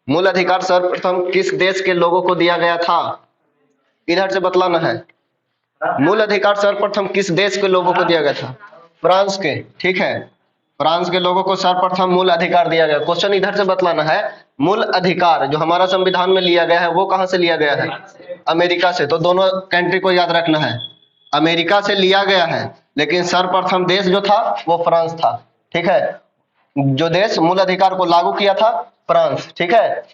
मूल अधिकार सर्वप्रथम किस देश के लोगों को दिया गया था? इधर से बतलाना है। मूल अधिकार सर्वप्रथम किस देश के लोगों को दिया गया था? फ्रांस के। ठीक है, फ्रांस के लोगों को सर्वप्रथम मूल अधिकार दिया गया। क्वेश्चन इधर से बतलाना है, मूल अधिकार जो हमारा संविधान में लिया गया है वो कहां से लिया गया है? अमेरिका से। तो दोनों कंट्री को याद रखना है, अमेरिका से लिया गया है, लेकिन सर्वप्रथम देश जो था वो फ्रांस था। ठीक है, जो देश मूल अधिकार को लागू किया था फ्रांस। ठीक है,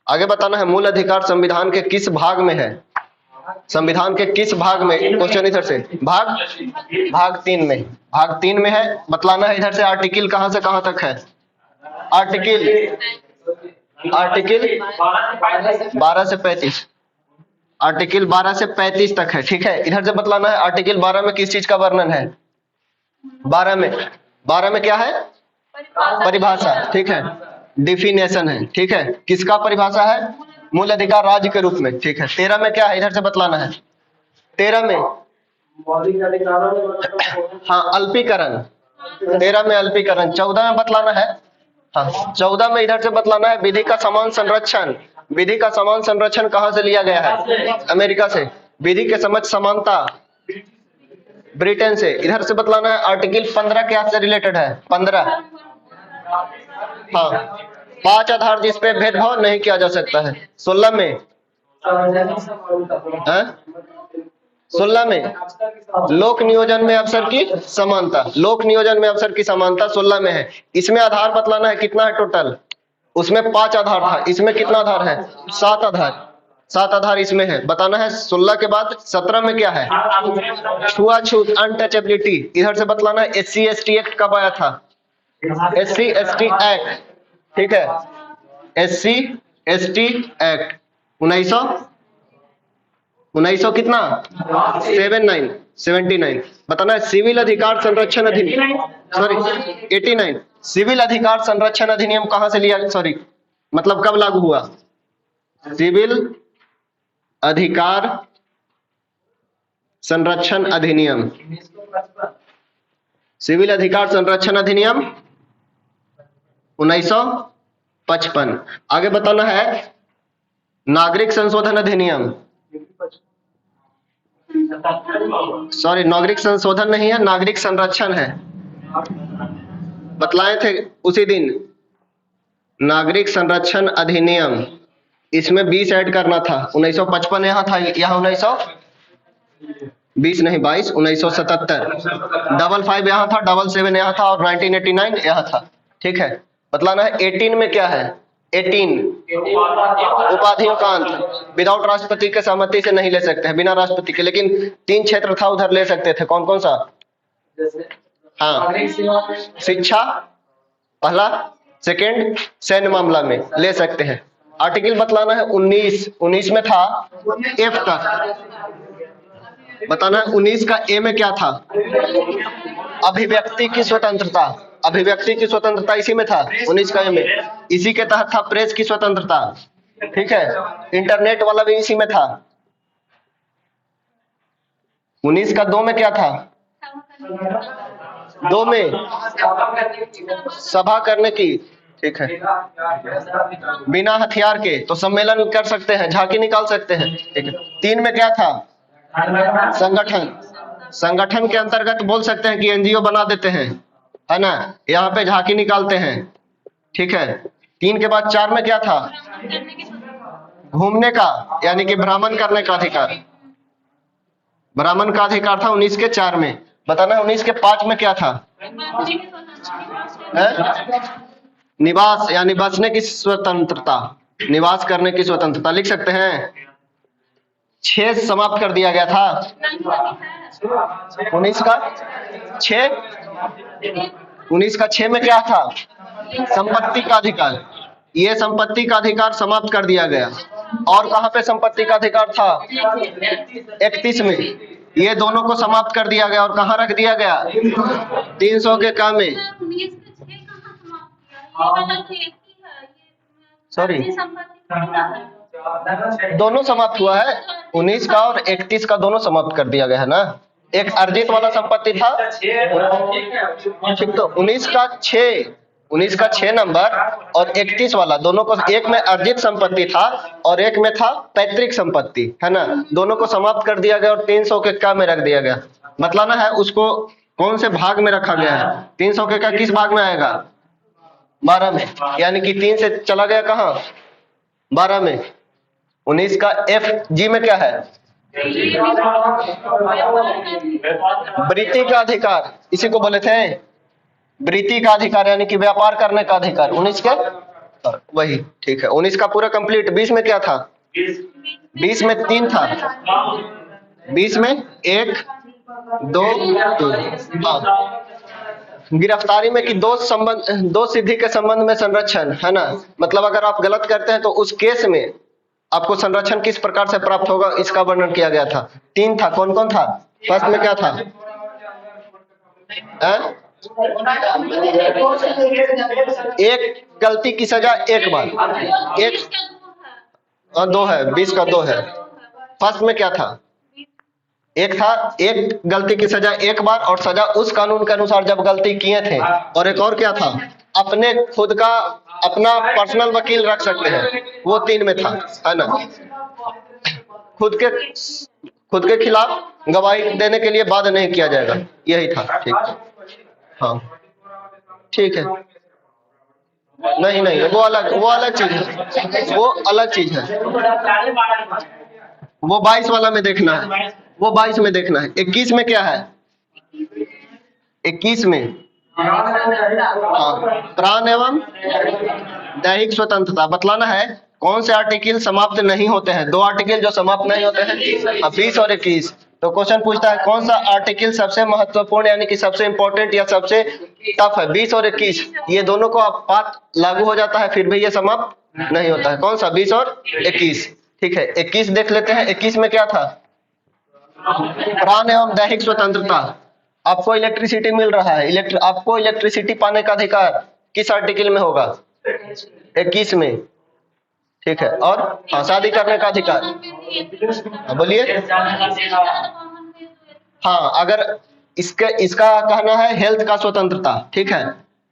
आगे बताना है, मूल अधिकार संविधान के किस भाग में है? संविधान के किस भाग में? क्वेश्चन इधर से, भाग 3 में। भाग 3 में है, बतलाना है इधर से। आर्टिकल कहां से कहां तक है? आर्टिकल 12 से 35। आर्टिकल 12 से 35 तक है। ठीक है, इधर से बतलाना है आर्टिकल 12 में किस चीज का वर्णन है? 12 में क्या है? परिभाषा। ठीक है, डिफिनेशन है। ठीक है, किसका परिभाषा है? मूल अधिकार राज्य के रूप में। ठीक है, 13 में क्या है? इधर से बतलाना है। 13 में हाँ अल्पीकरण। 13 में अल्पीकरण। 14 में बतलाना है, हाँ 14 में इधर से बतलाना है विधि का समान संरक्षण। विधि का समान संरक्षण कहां से लिया गया है? अमेरिका से। विधि के समझ समानता ब्रिटेन से। इधर से बतलाना है आर्टिकल 15 क्या से रिलेटेड है? 15 हाँ 5 आधार जिस पे भेदभाव नहीं किया जा सकता है। 16 में 16 में लोक नियोजन में अवसर की समानता। लोक नियोजन में अवसर की समानता 16 में है। इसमें आधार बतलाना है कितना है टोटल? उसमें 5 आधार था, इसमें कितना आधार है? 7 आधार। 7 आधार इसमें है, बताना है। 16 के बाद 17 में क्या है? छुआछूत, अनटचेबिलिटी। इधर से बतलाना है SC ST एक्ट कब आया था? SC ST act. ठीक है, SC ST एक्ट 1900 कितना? 79। बताना है सिविल अधिकार संरक्षण अधिनियम, सॉरी 89। सिविल अधिकार संरक्षण अधिनियम कहां से लिया, सॉरी मतलब कब लागू हुआ? सिविल अधिकार संरक्षण अधिनियम, सिविल अधिकार संरक्षण अधिनियम 1955। आगे बताना है नागरिक संशोधन अधिनियम, सॉरी नागरिक संशोधन नहीं है, नागरिक संरक्षण है। बतलाए थे उसी दिन, नागरिक संरक्षण अधिनियम। इसमें 20 ऐड करना था। 1955 यहाँ था, यहाँ 1920 नहीं 22, 1977। 55 यहाँ था, 77 यहाँ था और 1989 यहाँ था। ठीक है, बतलाना है 18 में क्या है? 18 उपाधियों का अंत। विदाउट राष्ट्रपति के सहमति से नहीं ले सकते हैं, बिना राष्ट्रपति के। लेकिन 3 क्षेत्र था, उधर ले सकते थे। कौन कौन सा? हाँ शिक्षा पहला, सेकंड, सैन्य मामला में ले सकते हैं। आर्टिकल बतलाना है 19 में था F तक। बताना है 19 का A में क्या था? अभिव्यक्ति की स्वतंत्रता। अभिव्यक्ति की स्वतंत्रता इसी में था 19 का A में। इसी के तहत था प्रेस की स्वतंत्रता। ठीक है, इंटरनेट वाला भी इसी में था। 19 का 2 में क्या था? 2 में सभा करने की। ठीक है, बिना हथियार के तो सम्मेलन कर सकते हैं, झांकी निकाल सकते हैं। ठीक है, 3 में क्या था? संगठन। संगठन के अंतर्गत बोल सकते हैं कि NGO बना देते हैं, है ना, यहाँ पे झांकी निकालते हैं। ठीक है, 3 के बाद 4 में क्या था? घूमने का, यानी कि भ्रमण करने का अधिकार। भ्रमण का अधिकार था 19 के 4 में। बताना है 19 के 5 में क्या था? निवास, यानी बसने की स्वतंत्रता, निवास करने की स्वतंत्रता। लिख सकते हैं 6 समाप्त कर दिया गया था 19 का 6। 19 का 6 में क्या था? संपत्ति का अधिकार। ये संपत्ति का अधिकार समाप्त कर दिया गया। और कहां पे संपत्ति का अधिकार था? 31 में। ये दोनों को समाप्त कर दिया गया और कहां रख दिया गया? 300 के काम में। सॉरी दोनों समाप्त हुआ है, 19 का और 31 का दोनों समाप्त कर दिया गया है ना। एक अर्जित वाला संपत्ति था, ठीक तो 19 का 6 19 का 6 नंबर और 31 वाला, दोनों को एक में अर्जित संपत्ति था और एक में था पैतृक संपत्ति, है ना। दोनों को समाप्त कर दिया गया और 300 के का में रख दिया गया। मतलब है उसको कौन से भाग में रखा गया है? 300 के का किस भाग में आएगा? 12 में, यानी कि 3 से चला गया कहाँ? 12 में। 19 का एफ जी में क्या है? वृत्ति का अधिकार, इसी को बोले थे वृत्ति का अधिकार, यानी कि व्यापार करने का अधिकार। 19 के वही, ठीक है। 19 का पूरा कंप्लीट। 20 में क्या था? 20 में 3 था। 20 में 1 2 3। हाँ, गिरफ्तारी में कि दो सिद्धि के संबंध में संरक्षण, है ना। मतलब अगर आप गलत करते हैं तो उस केस में आपको संरक्षण किस प्रकार से प्राप्त होगा, इसका वर्णन किया गया था। 3 था, कौन कौन था? फर्स्ट में क्या था? एक गलती की सजा एक बार, एक 2 है, 20 का 2 है। फर्स्ट में क्या था? एक था, एक गलती की सजा एक बार, और सजा उस कानून के अनुसार जब गलती किए थे। और एक और क्या था? अपने खुद का अपना पर्सनल वकील रख सकते हैं, वो 3 में था, है ना। खुद के खिलाफ गवाही देने के लिए बाध्य नहीं किया जाएगा, यही था। ठीक, हाँ ठीक है। नहीं नहीं, वो अलग चीज है, वो अलग चीज है। वो 22 वाला में देखना है, वो 22 में देखना है। 21 में क्या है? 21 में हाँ, प्राण एवं दैहिक स्वतंत्रता बतलाना है। कौन से आर्टिकल समाप्त नहीं होते हैं? 2 आर्टिकल जो समाप्त नहीं होते हैं, 20 और 21। तो क्वेश्चन पूछता है कौन सा आर्टिकल सबसे महत्वपूर्ण, यानी कि सबसे इंपॉर्टेंट या सबसे टफ है? 20 और 21, ये दोनों को आप बात लागू हो जाता है, फिर भी ये समाप्त नहीं होता है। कौन सा? 20 और 21, ठीक है। 21 देख लेते हैं। 21 में क्या था? प्राण एवं दैहिक स्वतंत्रता। आपको इलेक्ट्रिसिटी मिल रहा है, आपको इलेक्ट्रिसिटी पाने का अधिकार किस आर्टिकल में होगा? 21 में, ठीक है। और हाँ, शादी करने का अधिकार। हाँ, बोलिए। हाँ, अगर इसका कहना है हेल्थ का स्वतंत्रता, ठीक है।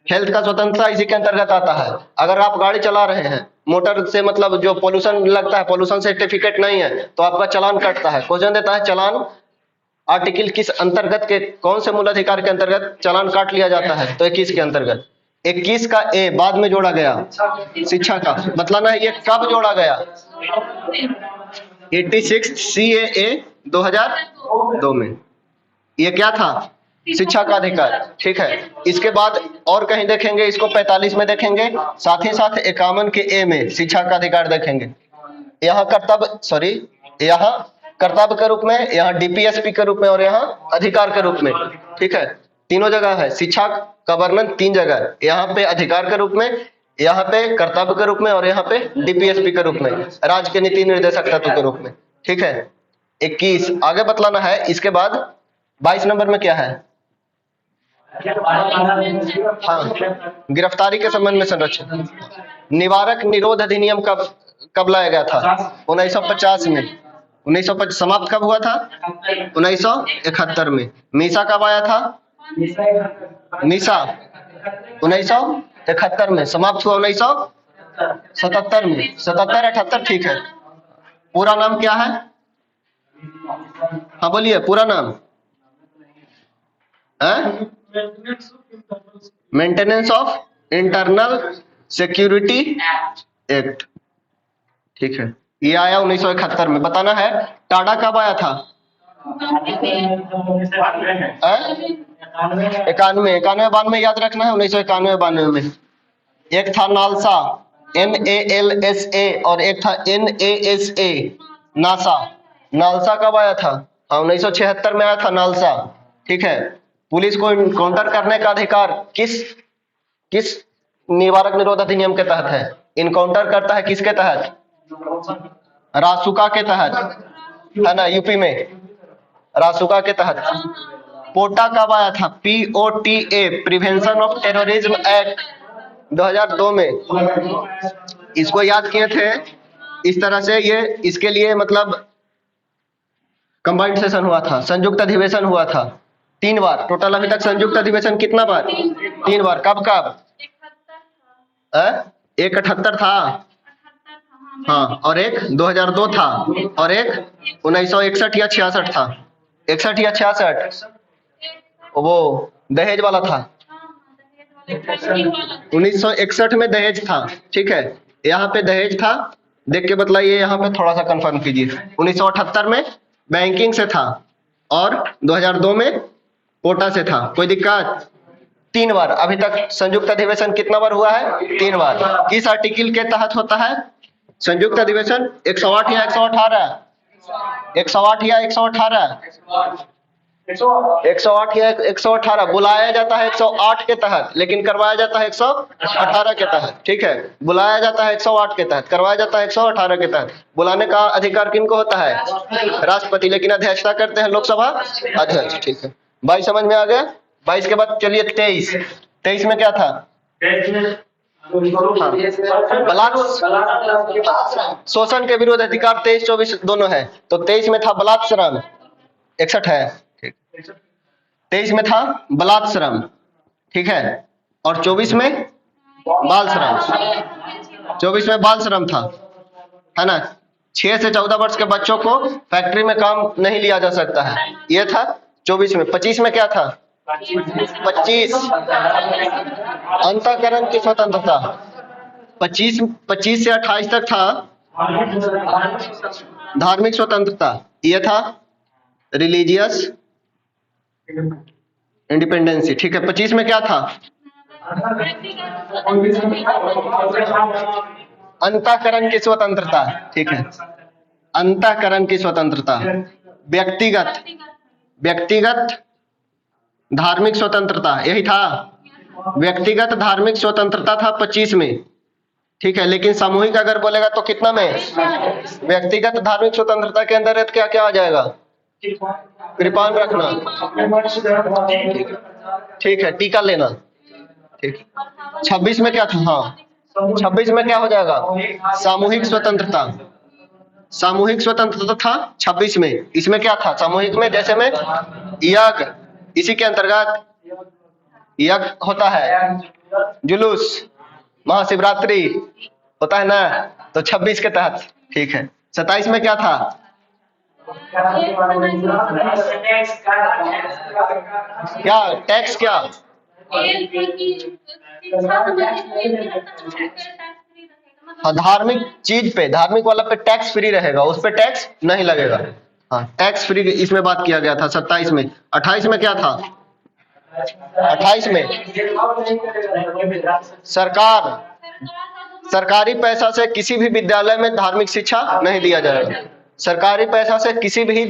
हेल्थ का स्वतंत्रता इसी के अंतर्गत आता है। अगर आप गाड़ी चला रहे हैं, मोटर से मतलब जो पोल्यूशन लगता है, पोल्यूशन सर्टिफिकेट नहीं है, तो आपका चालान कटता है। क्वेश्चन देता है चालान आर्टिकल किस अंतर्गत के, कौन से मूल अधिकार के अंतर्गत चालान काट लिया जाता है? तो 21 के अंतर्गत। 21 का ए बाद में जोड़ा गया, शिक्षा का। मतलब ना ये कब जोड़ा गया? 86 CAA 2002 में। ये क्या था? शिक्षा का अधिकार, ठीक है। इसके बाद और कहीं देखेंगे, इसको 45 में देखेंगे, साथ ही साथ 51 के ए में शिक्षा का अधिकार देखेंगे। यहाँ यहाँ कर्तव्य के रूप में, यहाँ डीपीएसपी के रूप में, और यहाँ अधिकार के रूप में, ठीक है। तीनों जगह है शिक्षा का वर्णन, 3 जगह। यहाँ पे अधिकार के रूप में, यहाँ पे कर्तव्य के रूप में, और यहाँ पे डीपीएसपी के रूप में, राज्य के नीति निर्देशक तत्व के रूप में, ठीक है। 21 आगे बतलाना है। इसके बाद 22 नंबर में क्या है? हाँ, गिरफ्तारी के संबंध में संरक्षण। निवारक निरोध अधिनियम कब लाया गया था? 1950 में। 1950 समाप्त कब हुआ था? 1971 में। मीसा कब आया था? मीसा 1971 में। समाप्त हुआ 1977 में। 77 78, ठीक है। पूरा नाम क्या है? हाँ बोलिए, पूरा नाम। Maintenance of internal security act, ठीक है। ये आया 1971 में। बताना है टाडा कब आया था? 91 92 याद रखना है। 1991 92 में। एक था नालसा NALSA और एक था NASA नासा। नालसा कब आया था? हाँ, 1976 में आया था नालसा, ठीक है। पुलिस को इनकाउंटर करने का अधिकार किस निवारक निरोध अधिनियम के तहत है? इनकाउंटर करता है किसके तहत? रासुका के तहत, है ना, यूपी में रासुका के तहत। पोटा कब आया था? POTA prevention of terrorism act 2002 में। इसको याद किए थे इस तरह से, ये इसके लिए मतलब कंबाइंड सेशन हुआ था, संयुक्त अधिवेशन हुआ था 3 बार टोटल। अभी तक संयुक्त अधिवेशन कितना बार? 3 बार। कब कब? एक 78 था, हाँ, और एक 2002 था, और एक 1961 या 66 था, 61 या 66, वो दहेज वाला था। 1961 में दहेज था, ठीक है, यहाँ पे दहेज था, देख के बतलाइए, यहाँ पे थोड़ा सा कंफर्म कीजिए। 1978 में बैंकिंग से था, और 2002 में कोटा से था। कोई दिक्कत? 3 बार अभी तक संयुक्त अधिवेशन कितना बार हुआ है? 3 बार। किस आर्टिकल के तहत होता है संयुक्त अधिवेशन? 108 या 118? 108 या 118? 108 या 118। बुलाया जाता है 108 के तहत, लेकिन करवाया जाता है 118 के तहत, ठीक है। बुलाया जाता है 108 के तहत, करवाया जाता है 118 के तहत। बुलाने का अधिकार किनको होता है? राष्ट्रपति, लेकिन अध्यक्षता करते हैं लोकसभा अध्यक्ष, ठीक है। 22 समझ में आ गया? 22 के बाद चलिए 23। 23 में क्या था? शोषण के विरुद्ध अधिकार 23-24 दोनों है। तो 23 में था बलात् श्रम, 61 है, ठीक। 23 में था बलात् श्रम, ठीक है, और 24 में बाल श्रम। 24 में बाल श्रम था, है ना। 6 से 14 वर्ष के बच्चों को फैक्ट्री में काम नहीं लिया जा सकता है, ये था 24 में। 25 में क्या था? 25 अंतःकरण की स्वतंत्रता। 25 से 28 तक था धार्मिक स्वतंत्रता, ये था रिलीजियस इंडिपेंडेंसी, ठीक है। 25 में क्या था? अंतःकरण की स्वतंत्रता, ठीक है, अंतःकरण की स्वतंत्रता। व्यक्तिगत धार्मिक स्वतंत्रता, यही था। व्यक्तिगत धार्मिक स्वतंत्रता था 25 में, ठीक है। लेकिन सामूहिक अगर बोलेगा तो कितना में? व्यक्तिगत धार्मिक स्वतंत्रता के अंदर क्या क्या आ जाएगा? कृपान रखना, ठीक है, टीका लेना, ठीक। 26 में क्या था? हाँ, 26 में क्या हो जाएगा? सामूहिक स्वतंत्रता। सामूहिक स्वतंत्रता था 26 में। इसमें क्या था सामूहिक में? जैसे में यज्ञ, इसी के अंतर्गत यज्ञ होता है, जुलूस, महाशिवरात्रि होता है ना, तो 26 के तहत, ठीक है। 27 में क्या था? क्या टैक्स? क्या हाँ, धार्मिक चीज पे, धार्मिक वाला पे टैक्स फ्री रहेगा, उस पे टैक्स नहीं लगेगा। हाँ, टैक्स फ्री इसमें बात किया गया था 27 में। 28 में क्या था? 28 में सरकारी पैसा से किसी भी विद्यालय में धार्मिक शिक्षा नहीं दिया जाएगा। सरकारी पैसा से किसी भी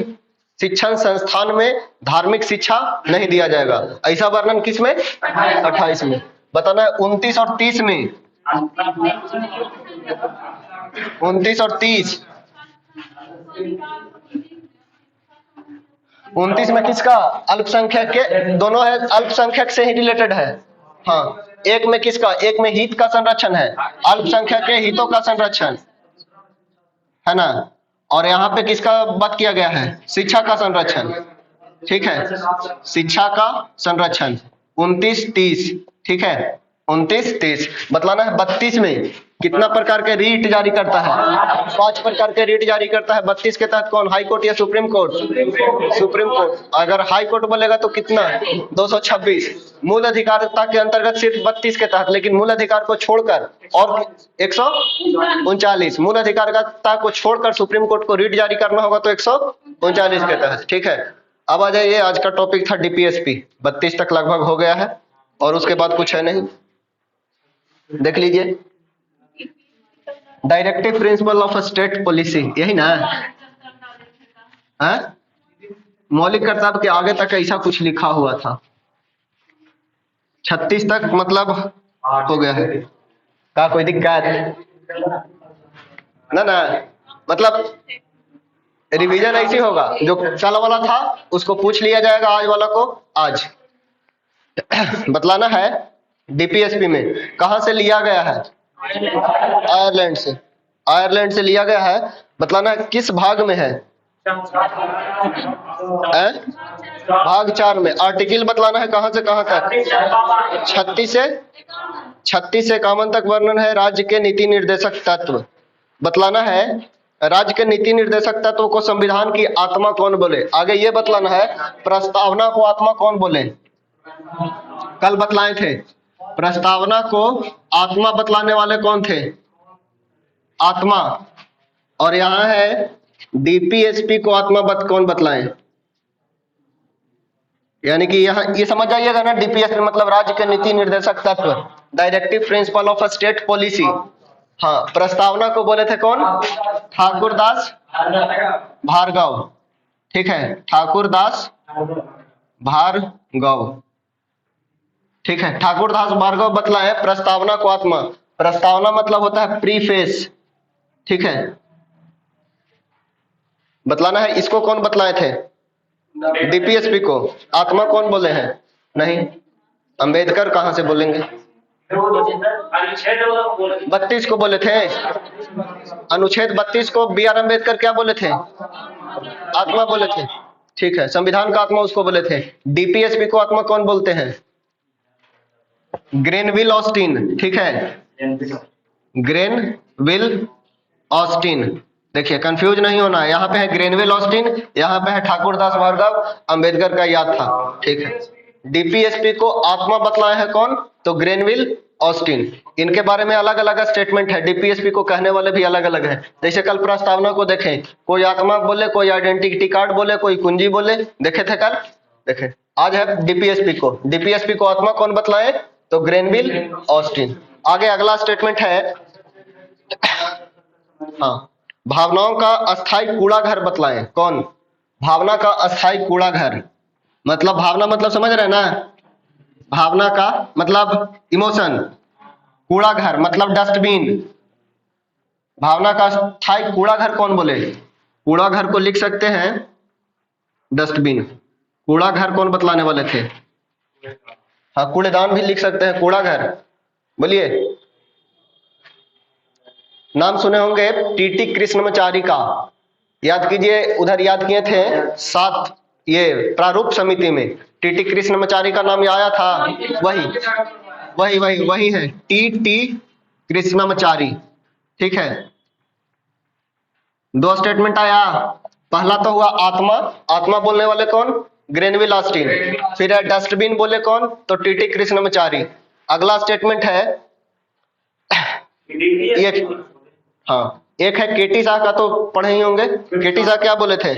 शिक्षण संस्थान में धार्मिक शिक्षा नहीं दिया जाएगा। ऐसा वर्णन किस में? 28 में। बताना है 29 और 30 में। 29 और 30। 29 में किसका? अल्पसंख्यक के, दोनों है अल्पसंख्यक से ही रिलेटेड है। हाँ, एक में किसका? एक में हित का संरक्षण है, अल्पसंख्यक के हितों का संरक्षण, है ना। और यहाँ पे किसका बात किया गया है? शिक्षा का संरक्षण, ठीक है, शिक्षा का संरक्षण। 29-30, ठीक है, 29-30। बतलाना है 32 में कितना प्रकार के रीट जारी करता है? 5 प्रकार के रीट जारी करता है। 32 के तहत कौन? हाई कोर्ट या सुप्रीम कोर्ट? Supreme court. अगर हाई कोर्ट बोलेगा तो कितना? 226। मूल अधिकारता के अंतर्गत सिर्फ 32 के तहत, लेकिन मूल अधिकार को छोड़कर और 139 मूल अधिकारता को छोड़कर सुप्रीम कोर्ट को रीट जारी करना होगा तो 139 के तहत, ठीक है। अब आ जाइए, आज का टॉपिक था डीपीएसपी। 32 तक लगभग हो गया है, और उसके बाद कुछ है नहीं। देख लीजिए, directive principle of state policy, यही ना है? मौलिक कर्तव्य के आगे तक ऐसा कुछ लिखा हुआ था। 36 तक मतलब हो गया है। का कोई दिक्कत? ना मतलब रिवीजन ऐसी होगा, जो कल वाला था उसको पूछ लिया जाएगा, आज वाला को आज। बतलाना है डीपीएसपी में कहां से लिया गया है? आयरलैंड से। आयरलैंड से लिया गया है। बतलाना है किस भाग में है? भाग 4 में। आर्टिकल बतलाना है कहां से कहां तक? 36 से 36 से 51 तक वर्णन है राज्य के नीति निर्देशक तत्व। बतलाना है राज्य के नीति निर्देशक तत्व को संविधान की आत्मा कौन बोले। आगे ये बतलाना है प्रस्तावना को आत्मा कौन बोले। कल बतलाए थे प्रस्तावना को आत्मा बतलाने वाले कौन थे, आत्मा। और यहाँ है डीपीएसपी को आत्मा कौन बतलाए। यानी कि यहाँ ये समझ जाइएगा ना, डीपीएसपी मतलब राज्य के नीति निर्देशक तत्व, directive principle of state policy. हाँ, प्रस्तावना को बोले थे कौन, ठाकुरदास भार्गव। ठीक है, ठाकुरदास भार्गव। ठीक है, ठाकुरदास भार्गव बतलाए प्रस्तावना को आत्मा। प्रस्तावना मतलब होता है प्रीफेस। ठीक है, बतलाना है इसको कौन बतलाए थे, डीपीएसपी को। आत्मा कौन बोले हैं, नहीं, अंबेडकर कहां से बोलेंगे, 32 को बोले थे। अनुच्छेद 32 को बी आर अम्बेडकर क्या बोले थे, आत्मा बोले थे। ठीक है, संविधान का आत्मा उसको बोले थे। डीपीएसपी को आत्मा कौन बोलते हैं, ग्रेनविल ऑस्टिन। ठीक है, ग्रेनविल ऑस्टिन। देखिए कंफ्यूज नहीं होना है, यहाँ पे है ग्रेनविल ऑस्टिन, यहाँ पे है ठाकुरदास भार्गव। अंबेडकर का याद था। ठीक है, डीपीएसपी को आत्मा बतलाए है कौन, तो ग्रेनविल ऑस्टिन। इनके बारे में अलग अलग स्टेटमेंट है, डीपीएसपी को कहने वाले भी अलग अलग है। जैसे कल प्रस्तावना को देखें, कोई आत्मा बोले, कोई आइडेंटिटी कार्ड बोले, कोई कुंजी बोले, देखे थे कल। देखे, आज है डीपीएसपी को। डीपीएसपी को आत्मा कौन बतलाए, तो ग्रेनविल ऑस्टिन। आगे अगला स्टेटमेंट है, हाँ, भावनाओं का अस्थाई कूड़ा घर बतलाएं। कौन, भावना का अस्थाई कूड़ा घर। मतलब भावना मतलब समझ रहे हैं ना, भावना का मतलब इमोशन, कूड़ा घर मतलब डस्टबिन। भावना का अस्थाई कूड़ा घर कौन बोले, कूड़ा घर को लिख सकते हैं डस्टबिन। कूड़ा घर कौन बतलाने वाले थे, हाँ, कूड़ेदान भी लिख सकते हैं, कूड़ा घर। बोलिए, नाम सुने होंगे टीटी कृष्णमाचारी का, याद कीजिए, उधर याद किए थे 7 ये प्रारूप समिति में टीटी कृष्णमाचारी का नाम आया था। वही है टीटी कृष्णमाचारी। ठीक है, 2 स्टेटमेंट आया। पहला तो हुआ आत्मा, आत्मा बोलने वाले कौन, ग्रेनविल ऑस्टिन। फिर है डस्टबिन बोले कौन, तो टीटी कृष्णमाचारी। अगला स्टेटमेंट है एक, हाँ, एक है केटी शाह का, तो पढ़े ही होंगे। केटी शाह क्या बोले थे,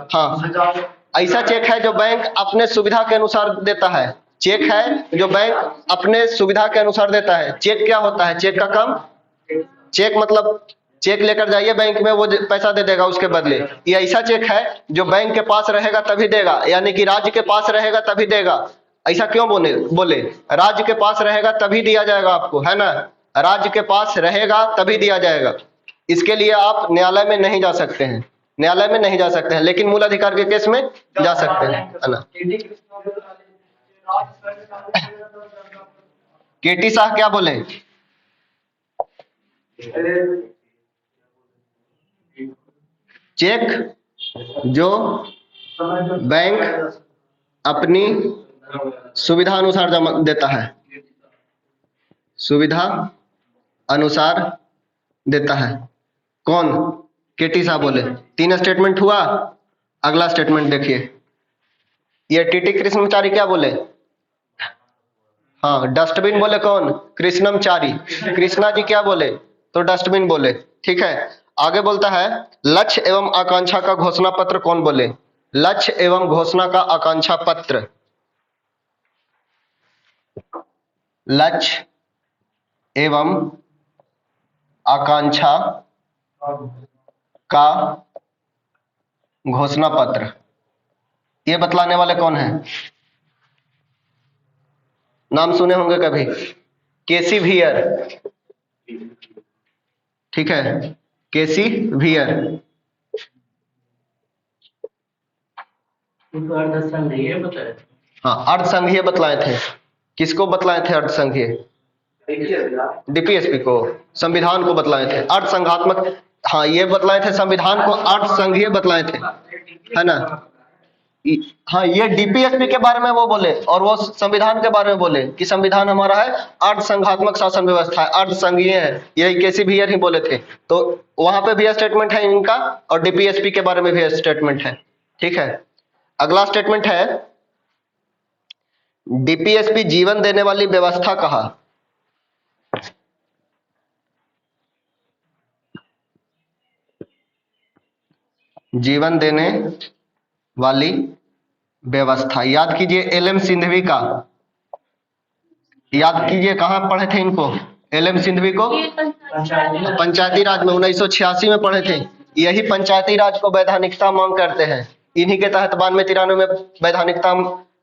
हाँ, ऐसा चेक है जो बैंक अपने सुविधा के अनुसार देता है। चेक है जो बैंक अपने सुविधा के अनुसार देता है। चेक क्या होता है, चेक का काम, चेक मतलब चेक लेकर जाइए बैंक में, वो पैसा दे देगा उसके बदले। ये ऐसा चेक है जो बैंक के पास रहेगा तभी देगा, यानी कि राज्य के पास रहेगा तभी देगा। ऐसा क्यों बोले, राज्य के पास रहेगा तभी दिया जाएगा आपको, है ना, राज्य के पास रहेगा तभी दिया जाएगा। इसके लिए आप न्यायालय में नहीं जा सकते हैं, न्यायालय में नहीं जा सकते हैं, लेकिन मूल अधिकार के केस में जा सकते हैं, है ना। केटी शाह क्या बोले, चेक जो बैंक अपनी सुविधा अनुसार जमा देता है, सुविधा अनुसार देता है। कौन, केटी साहब बोले। 3 स्टेटमेंट हुआ। अगला स्टेटमेंट देखिए, ये टीटी कृष्णमाचारी क्या बोले, हाँ, डस्टबिन बोले कौन, कृष्णमाचारी। कृष्णा जी क्या बोले, तो डस्टबिन बोले। ठीक है, आगे बोलता है लक्ष्य एवं आकांक्षा का घोषणा पत्र कौन बोले, लक्ष्य एवं घोषणा का आकांक्षा पत्र। लक्ष्य एवं आकांक्षा का घोषणा पत्र, ये बतलाने वाले कौन है, नाम सुने होंगे कभी, केसी वियर। ठीक है, केसी वियर। हाँ, अर्धसंघीय बतलाए थे। किसको बतलाए थे अर्धसंघीय, डीपीएसपी को, संविधान को बतलाए थे अर्धसंघात्मक। हाँ, ये बतलाए थे संविधान को अर्धसंघीय बतलाए थे, है ना। हाँ, ये डीपीएसपी के बारे में वो बोले और वो संविधान के बारे में बोले कि संविधान हमारा है अर्ध संघात्मक शासन व्यवस्था है, अर्ध संघीय है, यही केसी भैया ही बोले थे। तो वहां पे भी स्टेटमेंट है इनका और डीपीएसपी के बारे में भी स्टेटमेंट है। ठीक है, अगला स्टेटमेंट है डीपीएसपी जीवन देने वाली व्यवस्था कहा। जीवन देने वाली व्यवस्था, याद कीजिए एल एम सिंघवी का, याद कीजिए कहां पढ़े थे इनको, एल एम सिंघवी को पंचायती राज में 1986 में पढ़े थे। यही पंचायती राज को वैधानिकता मांग करते हैं, इन्हीं के तहत 92-93 में वैधानिकता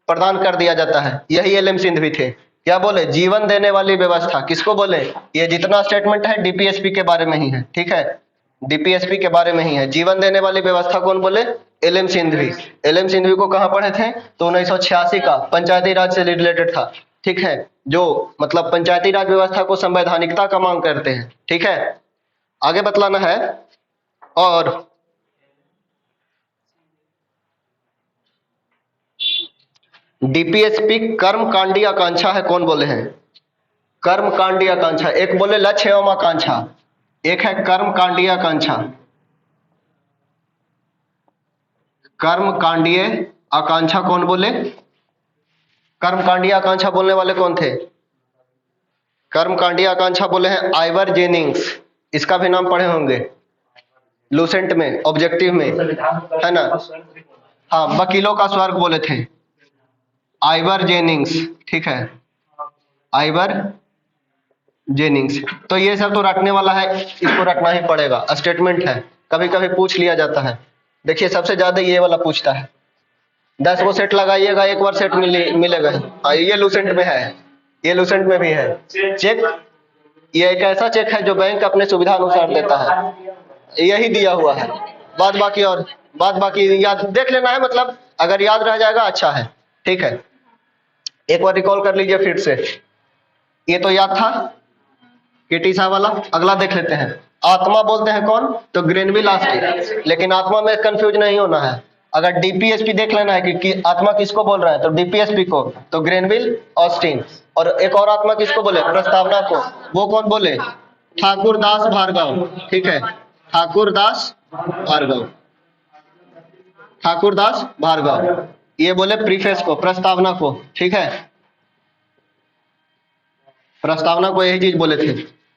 प्रदान कर दिया जाता है। यही एल एम सिंघवी थे। क्या बोले? जीवन देने वाली व्यवस्था। किसको बोले? ये जितना स्टेटमेंट है डीपीएसपी के बारे में ही है। ठीक है, डीपीएसपी के बारे में ही है। जीवन देने वाली व्यवस्था कौन बोले? L M Singhvi. L M Singhvi को कहां पढ़े थे? तो 1986 का पंचायती राज से रिलेटेड था। ठीक है, जो मतलब पंचायती राज व्यवस्था को संवैधानिकता का मांग करते हैं। ठीक है, आगे बतलाना है। और डीपीएसपी कर्मकांडी आकांक्षा है, कौन बोले हैं? कर्मकांडी आकांक्षा। एक बोले लक्ष्य एवं आकांक्षा, एक है कर्मकांडीय आकांक्षा। कर्मकांडीय आकांक्षा कौन बोले? कर्मकांडीय आकांक्षा बोलने वाले कौन थे? कर्मकांडीय आकांक्षा बोले हैं आइवर जेनिंग्स। इसका भी नाम पढ़े होंगे लूसेंट में, ऑब्जेक्टिव में, है ना? हाँ, वकीलों का स्वर्ग बोले थे आइवर जेनिंग्स। ठीक है, आइवर जेनिंग्स। तो ये सब तो रखने वाला है, इसको रखना ही पड़ेगा, स्टेटमेंट है, कभी कभी पूछ लिया जाता है। देखिए सबसे ज्यादा ये वाला पूछता है। 10 को सेट लगाइएगा, एक बार सेट मिलेगा ही। हाँ, ये लूसेंट में है, ये लूसेंट में भी है। चेक, ये एक ऐसा चेक है जो बैंक अपने सुविधा अनुसार देता है, यही दिया हुआ है। बाद बाकी याद देख लेना है, मतलब अगर याद रह जाएगा अच्छा है। ठीक है, एक बार रिकॉल कर लीजिए फिर से। ये तो याद था केटीसा वाला। अगला देख लेते हैं। आत्मा बोलते हैं कौन? तो ग्रेनविल ऑस्टिन। लेकिन आत्मा में कंफ्यूज नहीं होना है। अगर डीपीएसपी देख लेना है कि आत्मा किसको बोल रहा है, तो डीपीएसपी को, तो ग्रेनविल ऑस्टिन। और एक और आत्मा किसको बोले? प्रस्तावना को। वो कौन बोले? ठाकुरदास भार्गव। ठीक है, ठाकुरदास भार्गव, ठाकुरदास भार्गव। ये बोले प्रीफेस को, प्रस्तावना को। ठीक है, प्रस्तावना को यही चीज बोले थे।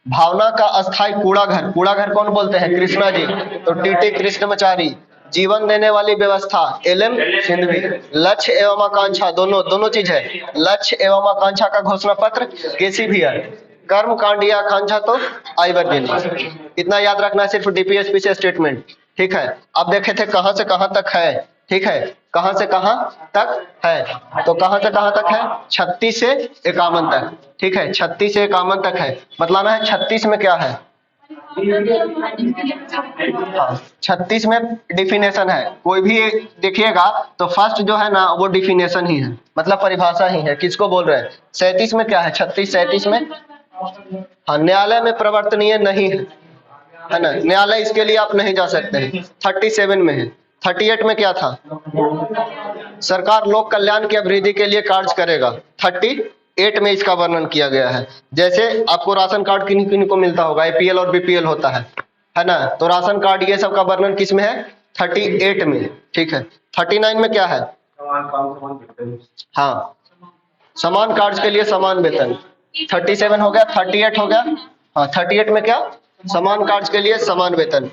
भावना का अस्थाई कूड़ा घर, कूड़ा घर कौन बोलते हैं? कृष्णा जी, तो टीटी कृष्णमचारी। जीवन देने वाली व्यवस्था एल एम सिंघवी। लक्ष्य एवं आकांक्षा, दोनों चीज है। लक्ष्य एवं आकांक्षा का घोषणा पत्र केसी भैया। कर्मकांडीय आकांक्षा तो आइवर जेनिंग्स। इतना याद रखना है सिर्फ डीपीएसपी से स्टेटमेंट। ठीक है, अब देखे थे कहां से कहां तक है। ठीक है, कहां से कहां तक है, तो कहां से कहां तक है? 36 से 51 तक। ठीक है, 36 से 51 तक है। बतलाना है 36 में क्या है। हाँ, 36 में डिफिनेशन है। कोई भी देखिएगा तो फर्स्ट जो है ना वो डिफिनेशन ही है, मतलब परिभाषा ही है। किसको बोल रहे हैं? 37 में क्या है? 37 में, हाँ, न्यायालय में प्रवर्तनीय नहीं है ना, न्यायालय इसके लिए आप नहीं जा सकते हैं। 37 में है। 38 में क्या था? सरकार लोक कल्याण की अभिवृद्धि के लिए कार्य करेगा। 38 में इसका वर्णन किया गया है। जैसे आपको राशन कार्ड किन किन को मिलता होगा, एपीएल और बीपीएल होता है ना, तो राशन कार्ड ये सब का वर्णन किस में है? 38 में। ठीक है, 39 में क्या है? हाँ, समान कार्य के लिए समान वेतन। 37 हो गया, 38 हो गया। हाँ, 38 में क्या? समान कार्य के लिए समान वेतन।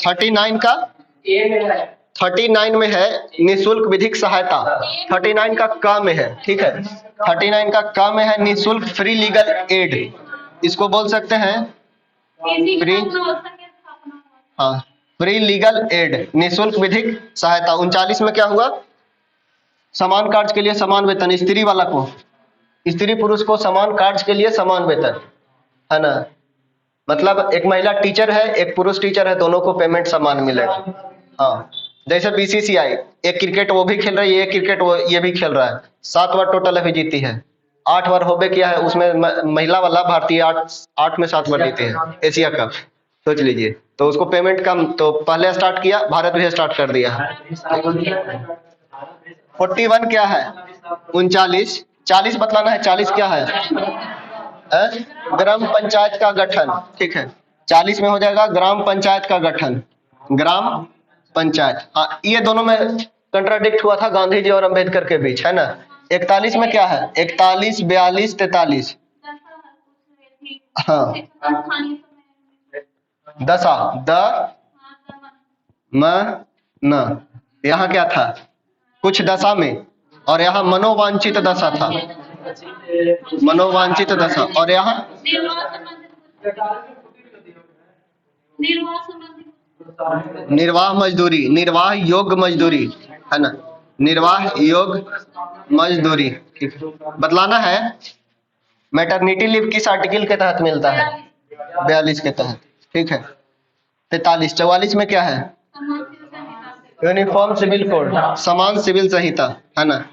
39 का 39 में है निःशुल्क विधिक सहायता। 39 का क में है। ठीक है, 39 का क में है निःशुल्क फ्री लीगल एड। इसको बोल सकते हैं फ्री, हाँ, फ्री लीगल एड, निःशुल्क विधिक सहायता। 39 में क्या हुआ? समान कार्य के लिए समान वेतन। स्त्री वाला को, स्त्री पुरुष को समान कार्य के लिए समान वेतन, है ना। मतलब एक महिला टीचर है, एक पुरुष टीचर है, दोनों को पेमेंट समान मिलेगा। हाँ, जैसे बीसीसीआई, एक क्रिकेट वो भी खेल रही है, एक क्रिकेट वो ये भी खेल रहा है। 7 बार टोटल अभी जीती है। 8 बार हो बे किया है, उसमें महिला वाला भारतीय 8 में 7 बार जीते हैं एशिया कप। सोच लीजिए। तो उसको पेमेंट कम, तो पहले स्टार्ट किया, भारत भी स्टार्ट कर दिया। 41 क्या है? 39। 40 बतलाना है, 40 क्या है? ग्राम पंचायत का गठन। ठीक है, 40 में हो जाएगा ग्राम पंचायत का गठन, ग्राम पंचायत। हाँ, ये दोनों में कंट्राडिक्ट हुआ था गांधी जी और अंबेडकर के बीच, है ना। 41 में क्या है? 41, 42, 43। हाँ, दशा, द म न, यहाँ क्या था? कुछ दशा में, और यहाँ मनोवांछित दशा था, मनोवांछित दशा। और यहाँ निर्वाह मजदूरी, निर्वाह योग्य मजदूरी, है ना, निर्वाह योग्य मजदूरी। ठीक है, बतलाना है मैटरनिटी लीव किस आर्टिकल के तहत मिलता है? 42 के तहत। ठीक है, 43। 44 में क्या है? यूनिफॉर्म सिविल कोड, समान सिविल संहिता, है ना।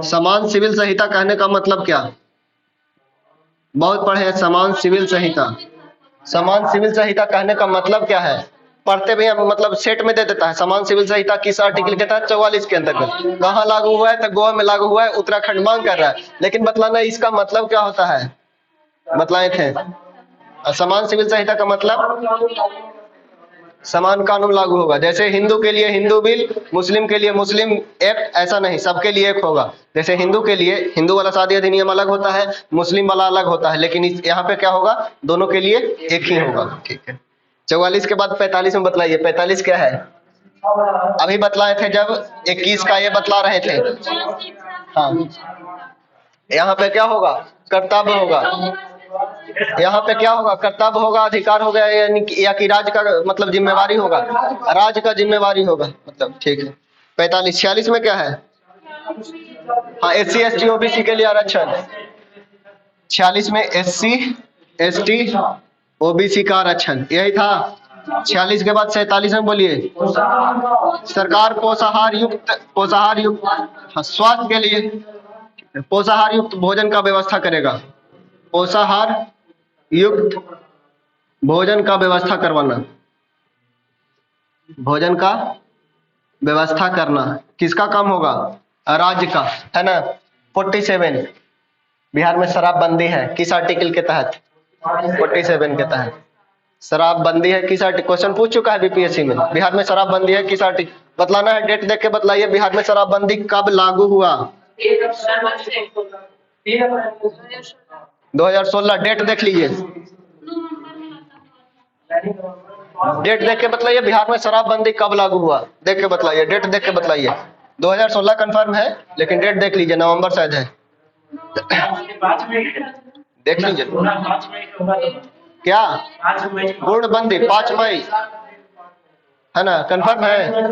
समान सिविल संहिता कहने का मतलब क्या? बहुत पढ़े हैं समान सिविल संहिता। समान सिविल संहिता कहने का मतलब क्या है? पढ़ते भी हैं, मतलब सेट में दे देता है समान सिविल संहिता किस आर्टिकल के तहत? 44 के अंतर्गत। कहाँ लागू हुआ है? तो गोवा में लागू हुआ है, उत्तराखंड मांग कर रहा है। लेकिन बतलाना इसका मतलब क्या होता है, बतलाए थे। समान सिविल संहिता का मतलब समान कानून लागू होगा। जैसे हिंदू के लिए हिंदू बिल, मुस्लिम के लिए मुस्लिम एक्ट, ऐसा नहीं, सबके लिए एक होगा। जैसे हिंदू के लिए हिंदू वाला शादी अधिनियम अलग होता है, मुस्लिम वाला अलग होता है, लेकिन यहाँ पे क्या होगा? दोनों के लिए एक ही होगा। ठीक है, 44 के बाद 45 में बतलाइए, 45 क्या है? अभी बतलाए थे जब 21 का ये बतला रहे थे। हाँ, यहाँ पे क्या होगा? कर्तव्य होगा। यहाँ पे क्या होगा? कर्तव्य होगा, अधिकार होगा, यानी या कि राज्य का मतलब जिम्मेवारी होगा, राज्य का जिम्मेवारी होगा मतलब। ठीक है, 45। 46 में क्या है? हाँ, SC ST OBC के लिए आरक्षण। 46 में SC ST OBC का आरक्षण, यही था। 46 के बाद 47 में बोलिए। सरकार पोषाहार युक्त, हाँ, स्वास्थ्य के लिए पोषाहार युक्त भोजन का व्यवस्था करेगा। पोषाहार युक्त भोजन का व्यवस्था करवाना, भोजन का व्यवस्था करना किसका काम होगा? राज्य का, है ना। 47, बिहार में शराबबंदी है किस आर्टिकल के तहत? 47 के तहत शराबबंदी है किस आर्टिकल? क्वेश्चन पूछ चुका है बीपीएससी में, बिहार में शराबबंदी है किस आर्टिकल? बतलाना है, डेट देख के बतलाइए, बिहार में शराबबंदी कब लागू हुआ? 2016। डेट देख लीजिए, डेट देख के बतलाइए, बिहार में शराबबंदी कब लागू हुआ? देख के बतलाइए, डेट देख के बतलाइए। 2016 कंफर्म है, लेकिन डेट देख लीजिए, नवंबर शायद है, देख लीजिए। क्या पूर्णबंदी? 5 मई, है ना, कंफर्म है।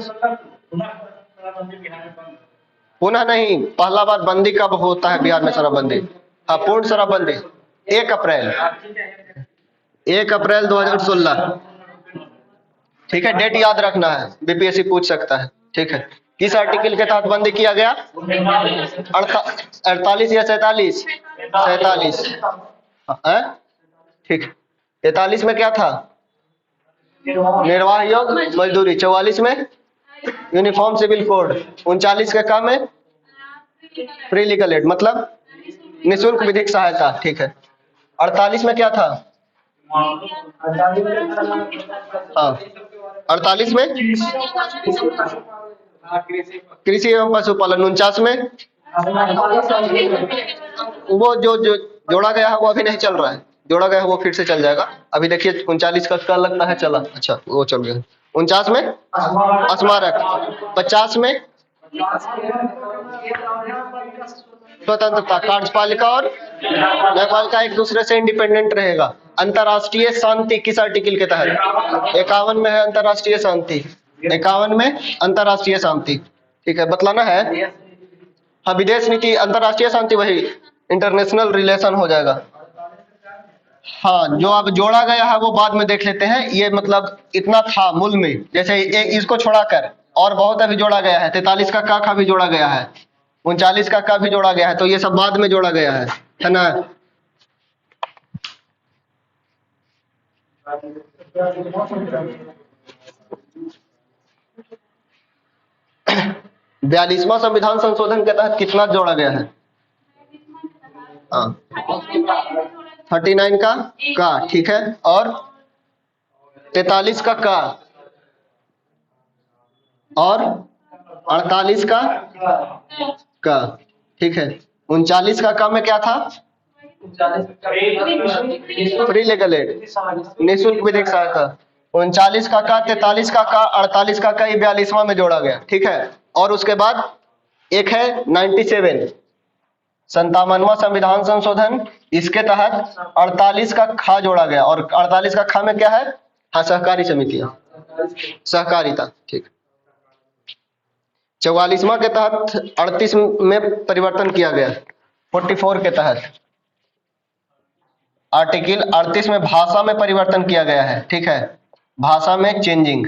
पुनः नहीं, पहला बार बंदी कब होता है बिहार में शराबबंदी? हाँ, पूर्ण शराबबंदी 1 अप्रैल, 1 अप्रैल 2016। ठीक है, डेट याद रखना है, बीपीएससी पूछ सकता है। ठीक है, किस आर्टिकल के तहत बंदी किया गया? 48 या 47? 47। ठीक है, 43 में क्या था? निर्वाह योग्य मजदूरी। 44 में यूनिफॉर्म सिविल कोड। 39 का काम है फ्री लीगल एड, मतलब निःशुल्क विधिक सहायता। ठीक है, 48 में क्या था? हाँ, 48 में कृषि एवं पशुपालन। 49 में वो जो जोड़ा गया है वो अभी नहीं चल रहा है, जोड़ा गया है वो फिर से चल जाएगा। अभी देखिए 39 का क्या लगता है चला, अच्छा वो चल गया। 49 में स्मारक। 50 में स्वतंत्रता, कार्यपालिका और न्यायपालिका एक दूसरे से इंडिपेंडेंट रहेगा। अंतर्राष्ट्रीय शांति किस आर्टिकल के तहत? 51 में है अंतर्राष्ट्रीय शांति, 51 में अंतर्राष्ट्रीय शांति। ठीक है, बतलाना है। हाँ, विदेश नीति, अंतर्राष्ट्रीय शांति वही इंटरनेशनल रिलेशन हो जाएगा। हाँ, जो अब जोड़ा गया है वो बाद में देख लेते हैं। ये मतलब इतना था मूल में, जैसे इसको छोड़ाकर और बहुत अभी जोड़ा गया है। 43 का भी जोड़ा गया है, 39 का भी जोड़ा गया है, तो ये सब बाद में जोड़ा गया है ना। 42वां संविधान संशोधन के तहत कितना जोड़ा गया है? हाँ, 39 का ठीक है, और 43 का और 48 का ठीक है। 39 का में क्या था? फ्री लीगल एड, निःशुल्क विधिक सहायता। 39 का 43 का 48 का ये 42वां में जोड़ा गया, ठीक है। और उसके बाद एक है 97 57वां संविधान संशोधन, इसके तहत 48 का खा जोड़ा गया, और 48 का खा में क्या है? हाँ, सहकारी समितियां, सहकारिता, ठीक। 44वां के तहत 38 में परिवर्तन किया गया, 44 के तहत आर्टिकल 38 में भाषा में परिवर्तन किया गया है, ठीक है, भाषा में चेंजिंग।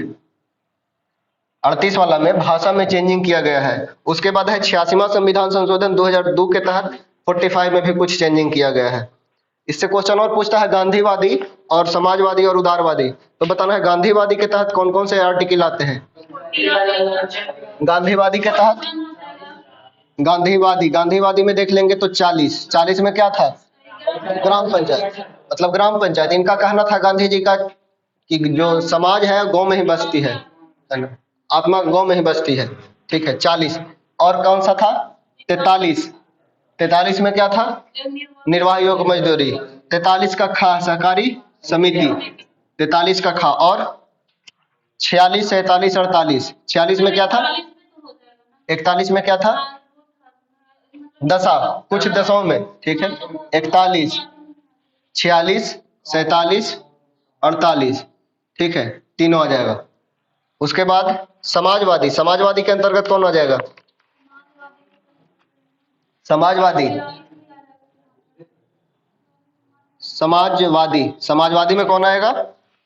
38 वाला में भाषा में चेंजिंग किया गया है। उसके बाद है 86वां संविधान संशोधन 2002 के तहत 45 में भी कुछ चेंजिंग किया गया है। इससे क्वेश्चन और पूछता है गांधीवादी और समाजवादी और उदारवादी, तो बताना है गांधीवादी के तहत कौन कौन से आर्टिकल आते हैं। गांधीवादी के तहत गांधीवादी में देख लेंगे तो 40 में क्या था? ग्राम पंचायत, मतलब ग्राम पंचायत। इनका कहना था गांधी जी का कि जो समाज है गांव में ही बसती है ना, आत्मा गांव में ही बसती है, ठीक है। 40 और कौन सा था? 43 में क्या था? निर्वाह योग्य मजदूरी। 43 का खा सहकारी समिति, 43 का खा। और 46 47 48, 46 में क्या था? 41 में क्या था? दशा, कुछ दशों में, ठीक है। 41 46 47 48, ठीक है, तीनों आ जाएगा। उसके बाद समाजवादी के अंतर्गत कौन आ जाएगा? समाजवादी में कौन आएगा?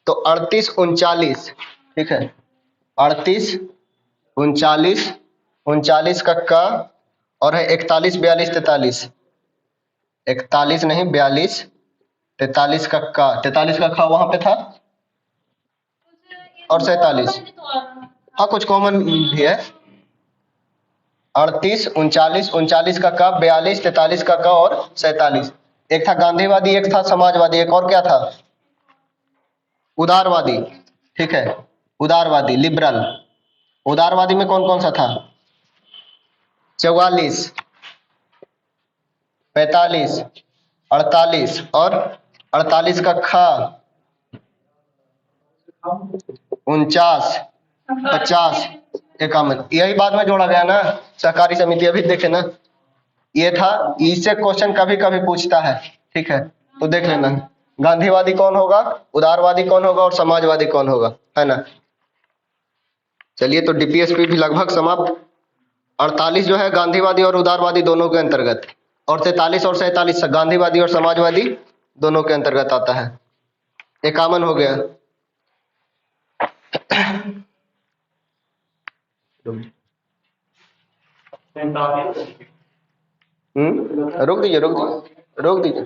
तो 38 39, ठीक है, 38 39 39 का और है 41 42 43, 41 नहीं 42 43 का 43 का खा वहां पे था, और 47, हाँ कुछ कॉमन भी है। 38 39 39 का 42 43 का और 47। एक था गांधीवादी, एक था समाजवादी, एक और क्या था? उदारवादी, ठीक है, उदारवादी लिबरल। उदारवादी में कौन कौन सा था? 44 45 48 और 48 का खा 49 50 51। यही बाद में जोड़ा गया ना, सहकारी समिति, अभी देखे ना, ये था। इससे क्वेश्चन कभी कभी पूछता है, ठीक है, तो देख लेना गांधीवादी कौन होगा, उदारवादी कौन होगा और समाजवादी कौन होगा, है ना। चलिए, तो डीपीएसपी भी लगभग समाप्त। 48 जो है गांधीवादी और उदारवादी दोनों के अंतर्गत, और 43 और 47 गांधीवादी और समाजवादी दोनों के अंतर्गत आता है। ये कॉमन हो गया। रुक दीजिए।